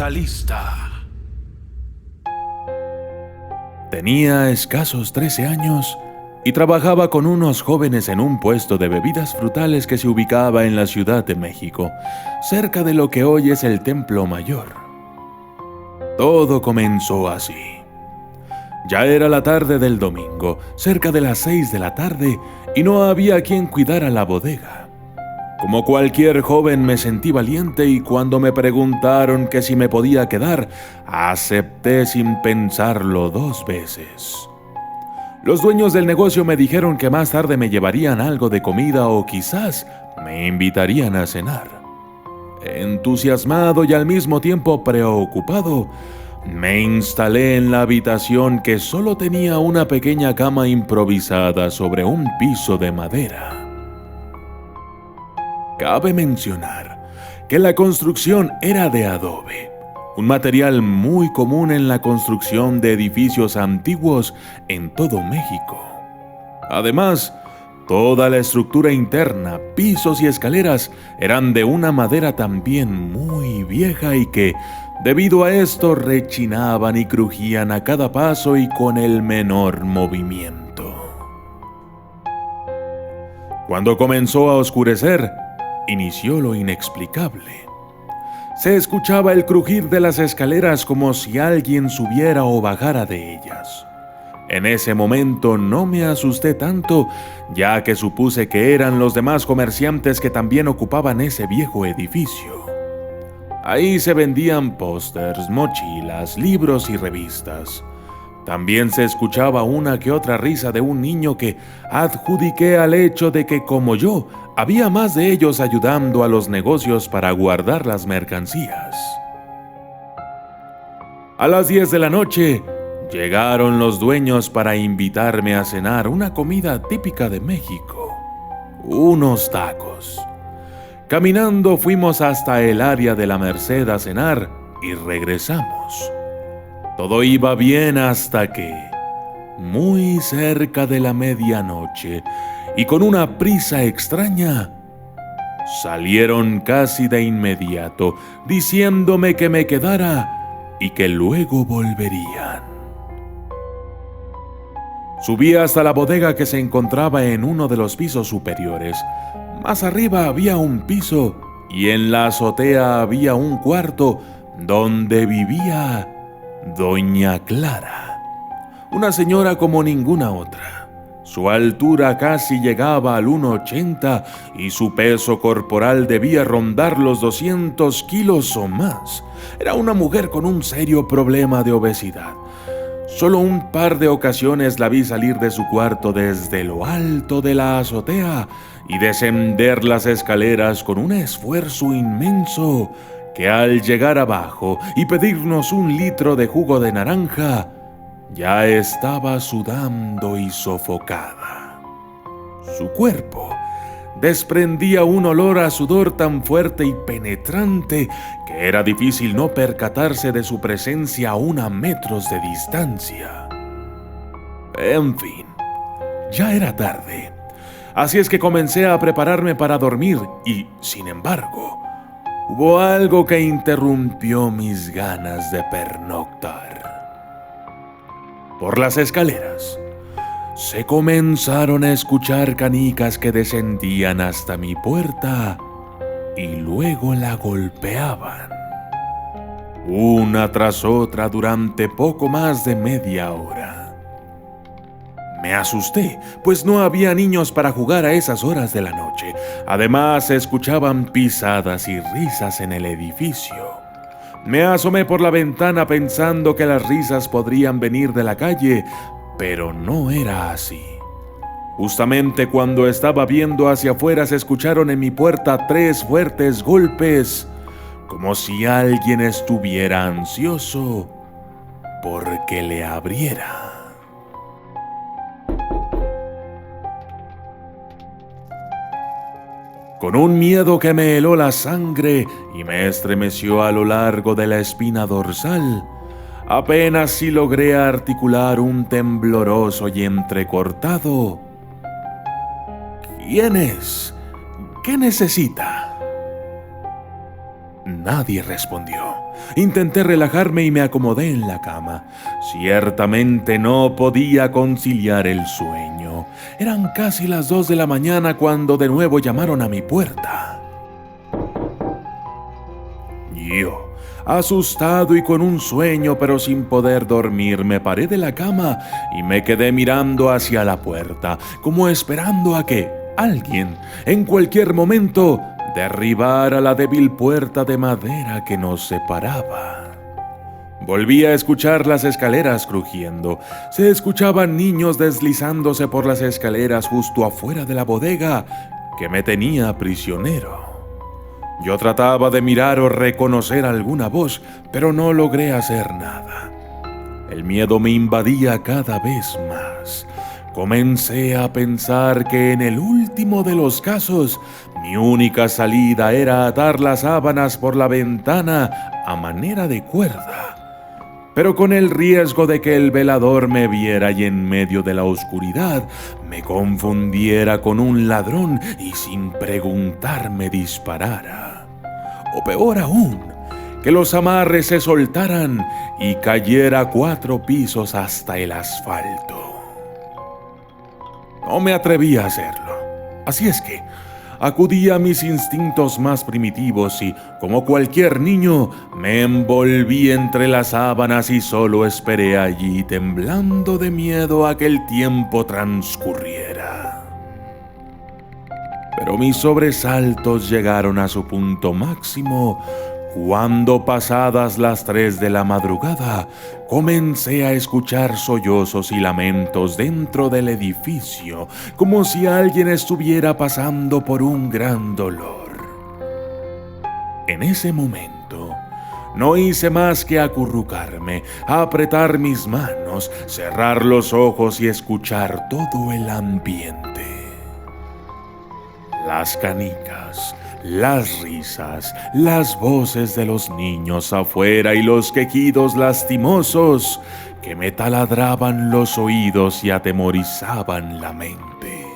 brutalista. Tenía escasos 13 años y trabajaba con unos jóvenes en un puesto de bebidas frutales que se ubicaba en la Ciudad de México, cerca de lo que hoy es el Templo Mayor. Todo comenzó así. Ya era la tarde del domingo, cerca de las 6 de la tarde, y no había quien cuidara la bodega. Como cualquier joven me sentí valiente y cuando me preguntaron que si me podía quedar, acepté sin pensarlo 2 veces. Los dueños del negocio me dijeron que más tarde me llevarían algo de comida o quizás me invitarían a cenar. Entusiasmado y al mismo tiempo preocupado, me instalé en la habitación que solo tenía una pequeña cama improvisada sobre un piso de madera. Cabe mencionar que la construcción era de adobe, un material muy común en la construcción de edificios antiguos en todo México. Además, toda la estructura interna, pisos y escaleras eran de una madera también muy vieja y que, debido a esto, rechinaban y crujían a cada paso y con el menor movimiento. Cuando comenzó a oscurecer, inició lo inexplicable. Se escuchaba el crujir de las escaleras como si alguien subiera o bajara de ellas. En ese momento no me asusté tanto, ya que supuse que eran los demás comerciantes que también ocupaban ese viejo edificio. Ahí se vendían pósters, mochilas, libros y revistas. También se escuchaba una que otra risa de un niño que adjudiqué al hecho de que, como yo, había más de ellos ayudando a los negocios para guardar las mercancías. A las 10 de la noche, llegaron los dueños para invitarme a cenar una comida típica de México, unos tacos. Caminando fuimos hasta el área de la Merced a cenar y regresamos. Todo iba bien hasta que, muy cerca de la medianoche y con una prisa extraña, salieron casi de inmediato diciéndome que me quedara y que luego volverían. Subí hasta la bodega que se encontraba en uno de los pisos superiores. Más arriba había un piso y en la azotea había un cuarto donde vivía Doña Clara, una señora como ninguna otra. Su altura casi llegaba al 1,80 y su peso corporal debía rondar los 200 kilos o más. Era una mujer con un serio problema de obesidad. Solo un par de ocasiones la vi salir de su cuarto desde lo alto de la azotea y descender las escaleras con un esfuerzo inmenso que al llegar abajo y pedirnos 1 litro de jugo de naranja, ya estaba sudando y sofocada. Su cuerpo desprendía un olor a sudor tan fuerte y penetrante que era difícil no percatarse de su presencia aún a metros de distancia. En fin, ya era tarde, así es que comencé a prepararme para dormir y, sin embargo, hubo algo que interrumpió mis ganas de pernoctar. Por las escaleras se comenzaron a escuchar canicas que descendían hasta mi puerta y luego la golpeaban, una tras otra durante poco más de media hora. Me asusté, pues no había niños para jugar a esas horas de la noche. Además, se escuchaban pisadas y risas en el edificio. Me asomé por la ventana pensando que las risas podrían venir de la calle, pero no era así. Justamente cuando estaba viendo hacia afuera se escucharon en mi puerta 3 fuertes golpes, como si alguien estuviera ansioso porque le abriera. Con un miedo que me heló la sangre y me estremeció a lo largo de la espina dorsal, apenas si logré articular un tembloroso y entrecortado: ¿Quién es? ¿Qué necesita? Nadie respondió. Intenté relajarme y me acomodé en la cama. Ciertamente no podía conciliar el sueño. Eran casi las 2 de la mañana cuando de nuevo llamaron a mi puerta. Yo, asustado y con un sueño pero sin poder dormir, me paré de la cama y me quedé mirando hacia la puerta, como esperando a que alguien, en cualquier momento, derribara la débil puerta de madera que nos separaba. Volví a escuchar las escaleras crujiendo. Se escuchaban niños deslizándose por las escaleras justo afuera de la bodega que me tenía prisionero. Yo trataba de mirar o reconocer alguna voz, pero no logré hacer nada. El miedo me invadía cada vez más. Comencé a pensar que en el último de los casos, mi única salida era atar las sábanas por la ventana a manera de cuerda, pero con el riesgo de que el velador me viera y en medio de la oscuridad me confundiera con un ladrón y sin preguntar me disparara. O peor aún, que los amarres se soltaran y cayera 4 pisos hasta el asfalto. No me atreví a hacerlo. Así es que acudí a mis instintos más primitivos y, como cualquier niño, me envolví entre las sábanas y solo esperé allí, temblando de miedo a que el tiempo transcurriera. Pero mis sobresaltos llegaron a su punto máximo cuando, pasadas las 3 de la madrugada, comencé a escuchar sollozos y lamentos dentro del edificio, como si alguien estuviera pasando por un gran dolor. En ese momento, no hice más que acurrucarme, apretar mis manos, cerrar los ojos y escuchar todo el ambiente. Las canicas, las risas, las voces de los niños afuera y los quejidos lastimosos que me taladraban los oídos y atemorizaban la mente.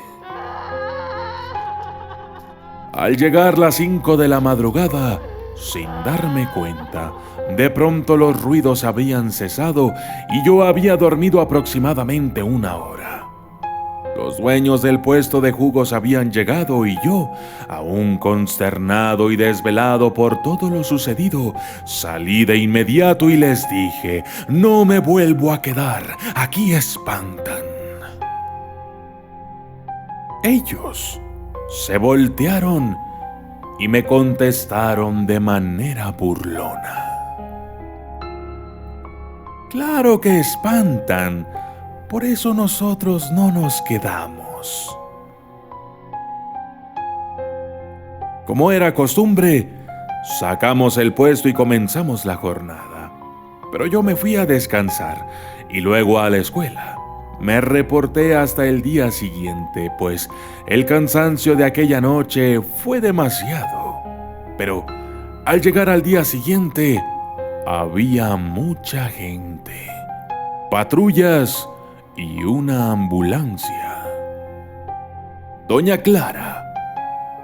Al llegar las 5 de la madrugada, sin darme cuenta, de pronto los ruidos habían cesado y yo había dormido aproximadamente 1 hora. Los dueños del puesto de jugos habían llegado y yo, aún consternado y desvelado por todo lo sucedido, salí de inmediato y les dije: «No me vuelvo a quedar, aquí espantan». Ellos se voltearon y me contestaron de manera burlona: «Claro que espantan. Por eso nosotros no nos quedamos». Como era costumbre, sacamos el puesto y comenzamos la jornada. Pero yo me fui a descansar y luego a la escuela. Me reporté hasta el día siguiente, pues el cansancio de aquella noche fue demasiado. Pero al llegar al día siguiente, había mucha gente, patrullas y una ambulancia. Doña Clara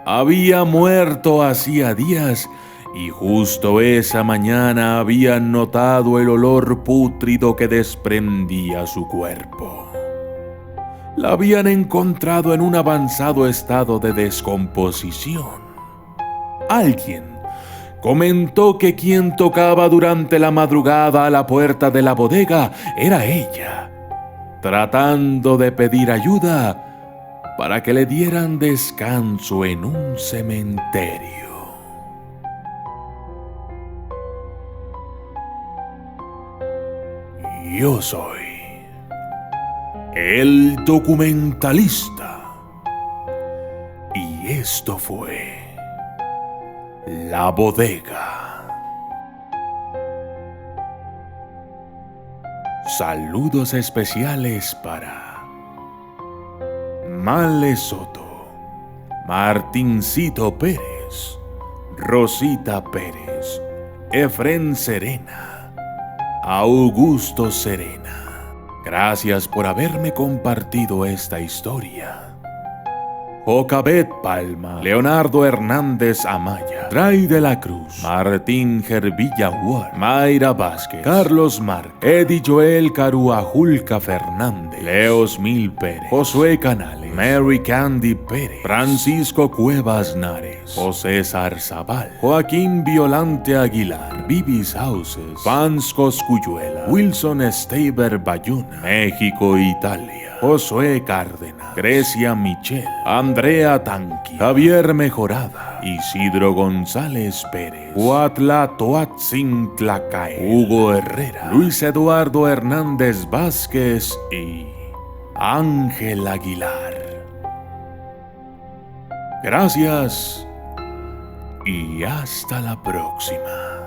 había muerto hacía días y justo esa mañana habían notado el olor pútrido que desprendía su cuerpo. La habían encontrado en un avanzado estado de descomposición. Alguien comentó que quien tocaba durante la madrugada a la puerta de la bodega era ella, tratando de pedir ayuda para que le dieran descanso en un cementerio. Yo soy el documentalista y esto fue La Bodega. Saludos especiales para Male Soto, Martincito Pérez, Rosita Pérez, Efren Serena, Augusto Serena. Gracias por haberme compartido esta historia. Jocabet Palma, Leonardo Hernández Amaya, Ray de la Cruz, Martín Gervilla Ward, Mayra Vázquez, Carlos Márquez, Eddie Joel Caruajulca Fernández, Leos Mil Pérez, Josué Canales, Mary Candy Pérez, Francisco Cuevas Nares, José Zarzabal, Joaquín Violante Aguilar, Bibis Houses, Vans Coscuyuela, Wilson Staber Bayuna, México, Italia, Josué Cárdenas, Grecia Michel, Andrea Tanqui, Javier Mejorada, Isidro González Pérez, Huatla Toatzin Tlacae, Hugo Herrera, Luis Eduardo Hernández Vázquez y Ángel Aguilar. Gracias y hasta la próxima.